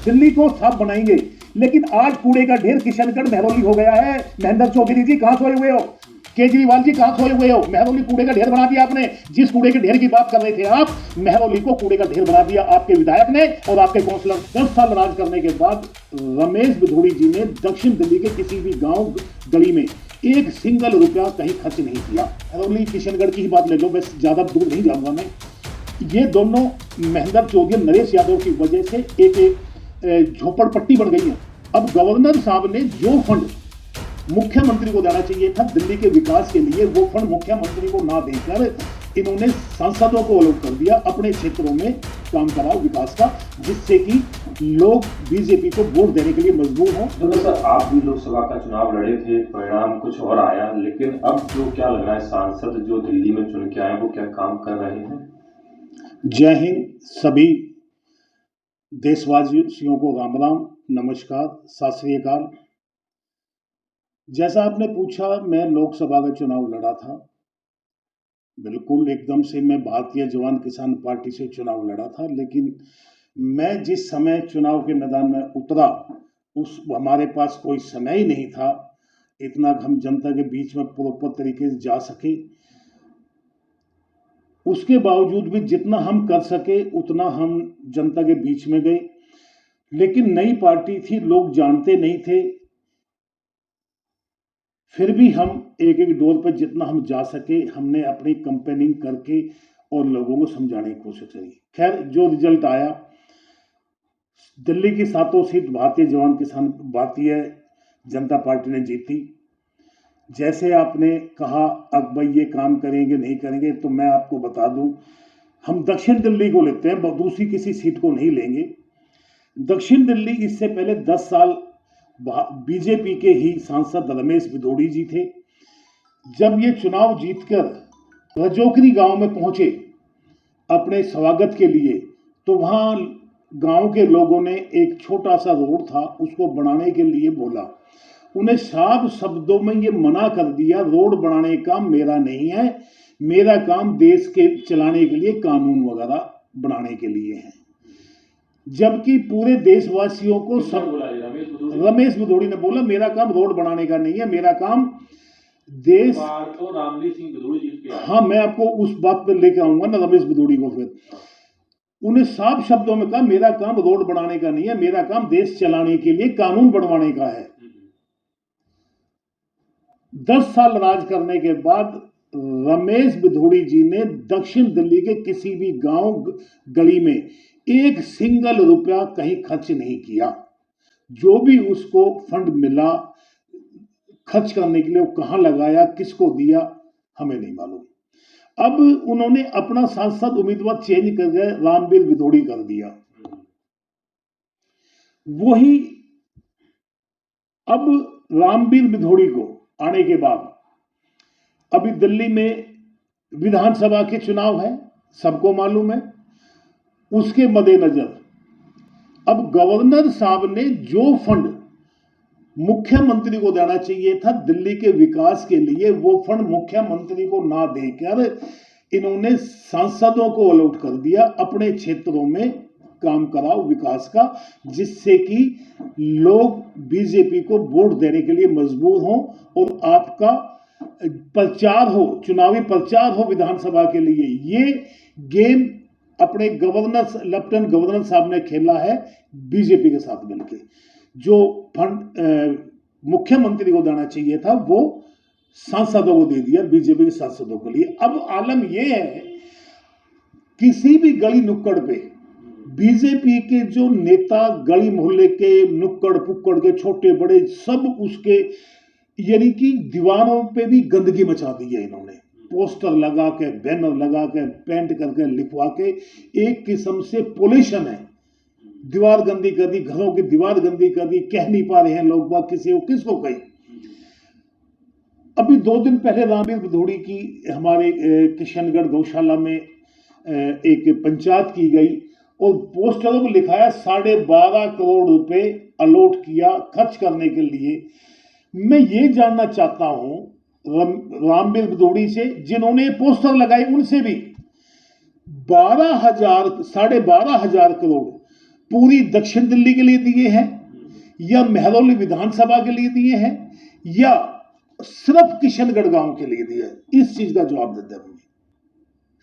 दिल्ली को साफ बनाएंगे। लेकिन आज कूड़े का ढेर किशनगढ़ महरौली हो गया है। महेंद्र चौधरी जी कहां सोए हुए हो? केजरीवाल जी कहां सोए हुए हो? महरौली कूड़े का ढेर बना दिया आपने। जिस कूड़े के ढेर की बात कर रहे थे आप, महरौली को कूड़े का ढेर बना दिया आपके विधायक ने और आपके काउंसलर। 10 साल राज करने के बाद रमेश बिधूड़ी जी ने दक्षिण दिल्ली के किसी भी गांव गली में एक सिंगल रुपया कहीं खर्च नहीं किया। महरौली किशनगढ़ की ही बात ले लो, बस ज्यादा दूर नहीं जाऊंगा मैं। ये दोनों महेंद्र चौधरी नरेश यादव की वजह से एक झोपड़पट्टी बन गई है। अब गवर्नर साहब ने जो फंड मुख्यमंत्री को देना चाहिए था दिल्ली के विकास के लिए, वो फंड मुख्यमंत्री को ना देकर इन्होंने सांसदों को अलॉट कर दिया। अपने क्षेत्रों में काम कराओ विकास का, जिससे कि लोग बीजेपी को वोट देने के लिए मजबूर हों। तो सर, आप भी लोकसभा का चुनाव लड़े थे, परिणाम कुछ और आया, लेकिन अब जो क्या लग रहा है, सांसद जो दिल्ली में चुन के आए वो क्या काम कर रहे हैं? जय हिंद। सभी देशवासियों को राम राम, नमस्कार, सत श्री अकाल। जैसा आपने पूछा, मैं लोकसभा का चुनाव लड़ा था। बिल्कुल एकदम से मैं भारतीय जवान किसान पार्टी से चुनाव लड़ा था, लेकिन मैं जिस समय चुनाव के मैदान में उतरा उस हमारे पास कोई समय ही नहीं था इतना हम जनता के बीच में प्रॉपर तरीके से जा सके। उसके बावजूद भी जितना हम कर सके उतना हम जनता के बीच में गए। लेकिन नई पार्टी थी, लोग जानते नहीं थे, फिर भी हम एक एक डोर पर जितना हम जा सके हमने अपनी कंपेनिंग करके और लोगों को समझाने की कोशिश करी। खैर, जो रिजल्ट आया, दिल्ली की 7 सीट भारतीय जनता पार्टी ने जीती। जैसे आपने कहा अब भाई ये काम करेंगे नहीं करेंगे, तो मैं आपको बता दूं, हम दक्षिण दिल्ली को लेते हैं, दूसरी किसी सीट को नहीं लेंगे। दक्षिण दिल्ली इससे पहले 10 साल बीजेपी के ही सांसद रमेश बिधूड़ी जी थे। जब ये चुनाव जीतकर रजोकरी गांव में पहुंचे अपने स्वागत के लिए, तो वहां गांव के लोगों ने एक छोटा सा रोड था, उसको बनाने के लिए बोला। उन्हें साफ शब्दों में ये मना कर दिया, रोड बनाने का मेरा नहीं है, मेरा काम देश के चलाने के लिए कानून वगैरह बनाने के लिए है। जबकि पूरे देशवासियों को सब रमेश बिधूड़ी ने बोला मेरा काम रोड बनाने का नहीं है, मेरा काम देश। तो रामवीर सिंह बिधूड़ी जी के, हाँ, मैं आपको उस बात पर लेकर आऊंगा ना रमेश बिधूड़ी को। फिर उन्हें साफ शब्दों में कहा मेरा काम रोड बनाने का नहीं है, मेरा काम देश चलाने के लिए कानून बनवाने का है। 10 साल राज करने के बाद रमेश बिधूड़ी जी ने दक्षिण दिल्ली के किसी भी गांव गली में एक सिंगल रुपया कहीं खर्च नहीं किया। जो भी उसको फंड मिला खर्च करने के लिए, वो कहां लगाया, किसको दिया, हमें नहीं मालूम। अब उन्होंने अपना सांसद उम्मीदवार चेंज कर गए, रामवीर बिधूड़ी कर दिया। वही अब रामवीर बिधूड़ी को आने के बाद अभी दिल्ली में विधानसभा के चुनाव है, सबको मालूम है। उसके मद्देनजर अब गवर्नर साहब ने जो फंड मुख्यमंत्री को देना चाहिए था दिल्ली के विकास के लिए, वो फंड मुख्यमंत्री को ना देकर इन्होंने सांसदों को अलॉट कर दिया। अपने क्षेत्रों में काम कराओ विकास का, जिससे कि लोग बीजेपी को वोट देने के लिए मजबूर हों और आपका प्रचार हो, चुनावी प्रचार हो विधानसभा के लिए। ये गेम अपने लेफ्टिनेंट गवर्नर साहब ने खेला है बीजेपी के साथ मिलकर। जो फंड मुख्यमंत्री को देना चाहिए था वो सांसदों को दे दिया, बीजेपी के सांसदों के लिए। अब आलम यह है, किसी भी गली नुक्कड़ पे बीजेपी के जो नेता, गली मोहल्ले के नुक्कड़ पुक्कड़ के छोटे बड़े सब उसके, यानी कि दीवारों पे भी गंदगी मचा दी है इन्होंने। पोस्टर लगा के, बैनर लगा के, पेंट करके, लिखवा के, एक किस्म से पोल्यूशन है। दीवार गंदी कर दी, घरों की दीवार गंदी कर दी, कह नहीं पा रहे हैं लोग बात किसी को, किसको कही। अभी 2 दिन पहले रामवीर बिधूड़ी की हमारे किशनगढ़ गौशाला में एक पंचायत की गई और पोस्टरों को लिखा है 12.5 करोड़ रुपए अलॉट किया खर्च करने के लिए। मैं ये जानना चाहता हूं रामवीर बिधूड़ी से, जिन्होंने पोस्टर लगाए, उनसे भी 12,000 करोड़ पूरी दक्षिण दिल्ली के लिए दिए हैं, या महरौली विधानसभा के लिए दिए हैं, या सिर्फ किशनगढ़ गांव के लिए दिया है? इस चीज का जवाब देते हैं।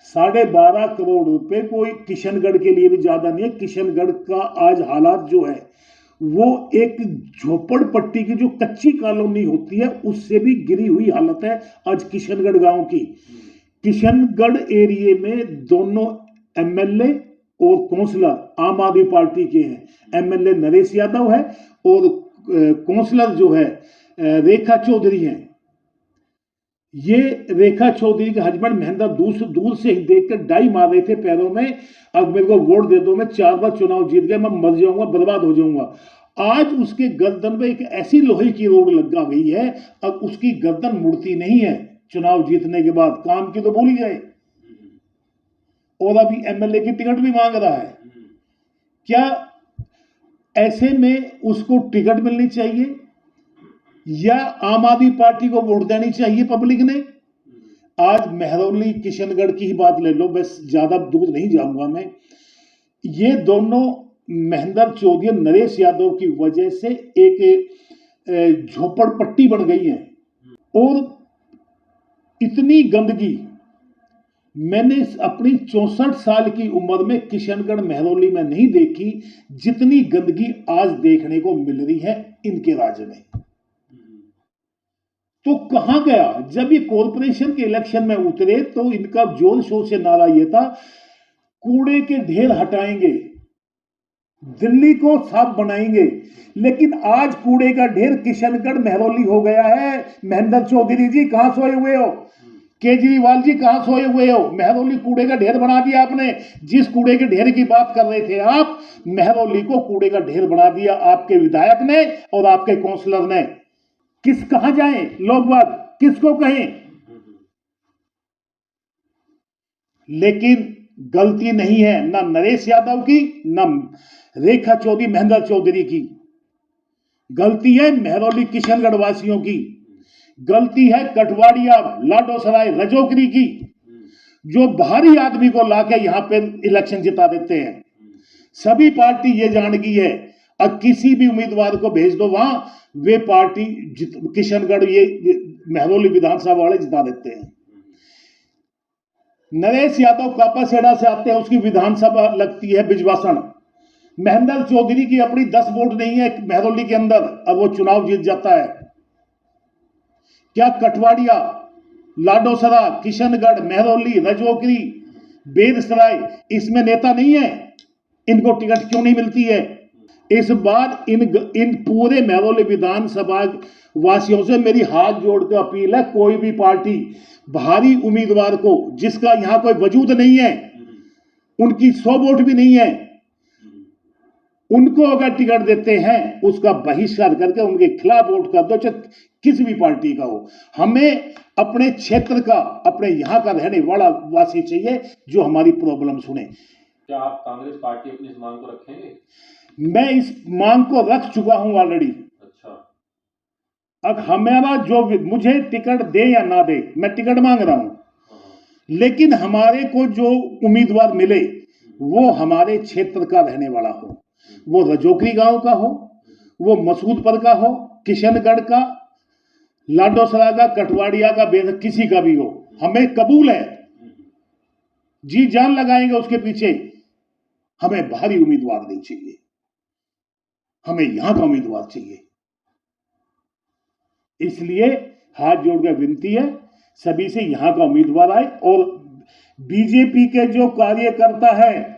12.5 करोड़ रुपए कोई किशनगढ़ के लिए भी ज्यादा नहीं है। किशनगढ़ का आज हालात जो है वो एक झोपड़पट्टी की जो कच्ची कॉलोनी होती है उससे भी गिरी हुई हालत है आज किशनगढ़ गांव की। किशनगढ़ एरिया में दोनों एमएलए और काउंसलर आम आदमी पार्टी के हैं। एमएलए नरेश यादव है और काउंसलर जो है रेखा चौधरी हैं। ये रेखा चौधरी के हस्बैंड महेंद्र दूर से ही देखकर डाई मार रहे थे पैरों में, अब मेरे को वोट दे दो, मैं 4 बार चुनाव जीत गया, मैं मर जाऊंगा, बर्बाद हो जाऊंगा। आज उसके गर्दन में एक ऐसी लोहे की रोड लगा गई है, अब उसकी गर्दन मुड़ती नहीं है। चुनाव जीतने के बाद काम की तो भूल ही गए, और अभी एमएलए की टिकट भी मांग रहा है। क्या ऐसे में उसको टिकट मिलनी चाहिए या आम आदमी पार्टी को वोट देनी चाहिए पब्लिक ने? आज महरौली किशनगढ़ की ही बात ले लो, बस ज्यादा दूर नहीं जाऊंगा मैं। ये दोनों महेंद्र चौधरी नरेश यादव की वजह से एक झोपड़पट्टी बन गई है, और इतनी गंदगी मैंने अपनी 64 साल की उम्र में किशनगढ़ महरौली में नहीं देखी जितनी गंदगी आज देखने को मिल रही है इनके राज्य में। तो कहां गया? जब ये कॉरपोरेशन के इलेक्शन में उतरे तो इनका जोर शोर से नारा ये था, कूड़े के ढेर हटाएंगे, दिल्ली को साफ बनाएंगे। लेकिन आज कूड़े का ढेर किशनगढ़ महरौली हो गया है। महेंद्र चौधरी जी कहां सोए हुए हो? केजरीवाल जी कहां सोए हुए हो? महरौली कूड़े का ढेर बना दिया आपने। जिस कूड़े के ढेर की बात कर रहे थे आप, महरौली को कूड़े का ढेर बना दिया आपके विधायक ने और आपके काउंसलर ने। कहां जाएं लोग बात, किसको कहें? लेकिन गलती नहीं है ना नरेश यादव की, ना रेखा चौधरी महेंद्र चौधरी की, गलती है महरौली किशनगढ़ वासियों की, गलती है कटवाड़िया लाडोसराय रजौकरी की, जो बाहरी आदमी को लाके यहां पे इलेक्शन जिता देते हैं। सभी पार्टी ये जान गई है, अब किसी भी उम्मीदवार को भेज दो वहां, वे पार्टी किशनगढ़ ये महरौली विधानसभा वाले जिता देते हैं। नरेश यादव कापासेड़ा से आते हैं, उसकी विधानसभा लगती है बिजवासन। महेंद्र चौधरी की अपनी 10 वोट नहीं है महरौली के अंदर, अब वो चुनाव जीत जाता है। क्या कटवाड़िया, लाडोसरा, किशनगढ़, महरौली, रजौकरी, बेदसराय, इसमें नेता नहीं है? इनको टिकट क्यों नहीं मिलती है? इस बार इन पूरे महरौली विधानसभा वासियों से मेरी हाथ जोड़कर अपील है, कोई भी पार्टी भारी उम्मीदवार को, जिसका यहां कोई वजूद नहीं है, उनकी 100 वोट भी नहीं है, उनको अगर टिकट देते हैं उसका बहिष्कार करके उनके खिलाफ वोट कर दो, चाहे किसी भी पार्टी का हो। हमें अपने क्षेत्र का, अपने यहां का रहने वाला वासी चाहिए जो हमारी प्रॉब्लम सुने। क्या आप कांग्रेस पार्टी अपनी इस मांग को रखेंगे? मैं इस मांग को रख चुका हूं ऑलरेडी। अच्छा, अब हमारा जो, मुझे टिकट दे या ना दे, मैं टिकट मांग रहा हूं, लेकिन हमारे को जो उम्मीदवार मिले वो हमारे क्षेत्र का रहने वाला हो, वो रजौकरी गांव का हो, वो मसूदपुर का हो, किशनगढ़ का, लाडोसरा का, कटवाड़िया का, बेहद किसी का भी हो, हमें कबूल है, जी जान लगाएंगे उसके पीछे। हमें बाहरी उम्मीदवार नहीं चाहिए, हमें यहां का उम्मीदवार चाहिए। इसलिए हाथ जोड़कर विनती है सभी से, यहां का उम्मीदवार आए। और बीजेपी के जो कार्यकर्ता है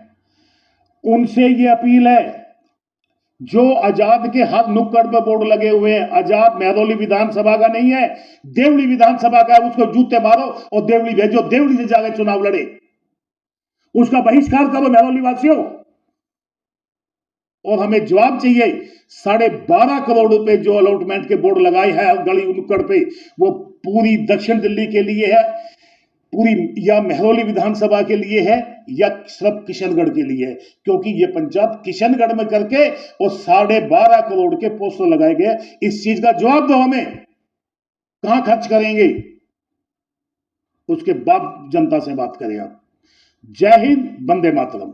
उनसे ये अपील है, जो आजाद के हाथ नुक्कड़ पर बोर्ड लगे हुए हैं, आजाद महरौली विधानसभा का नहीं है, देवली विधानसभा का है, उसको जूते मारो और देवली भेजो, देवली से जाकर चुनाव लड़े, उसका बहिष्कार करो महरौली वासियों। और हमें जवाब चाहिए, 12.5 करोड़ रुपए जो अलॉटमेंट के बोर्ड लगाए हैं गली नुक्कड़ पे, वो पूरी दक्षिण दिल्ली के लिए है, पूरी या महरौली विधानसभा के लिए है, या सिर्फ किशनगढ़ के लिए है? क्योंकि ये पंचायत किशनगढ़ में करके और 12.5 करोड़ के पोस्टर लगाए गए। इस चीज का जवाब दो हमें, कहां खर्च करेंगे? उसके बाद जनता से बात करें आप। जय हिंद, वंदे मातरम।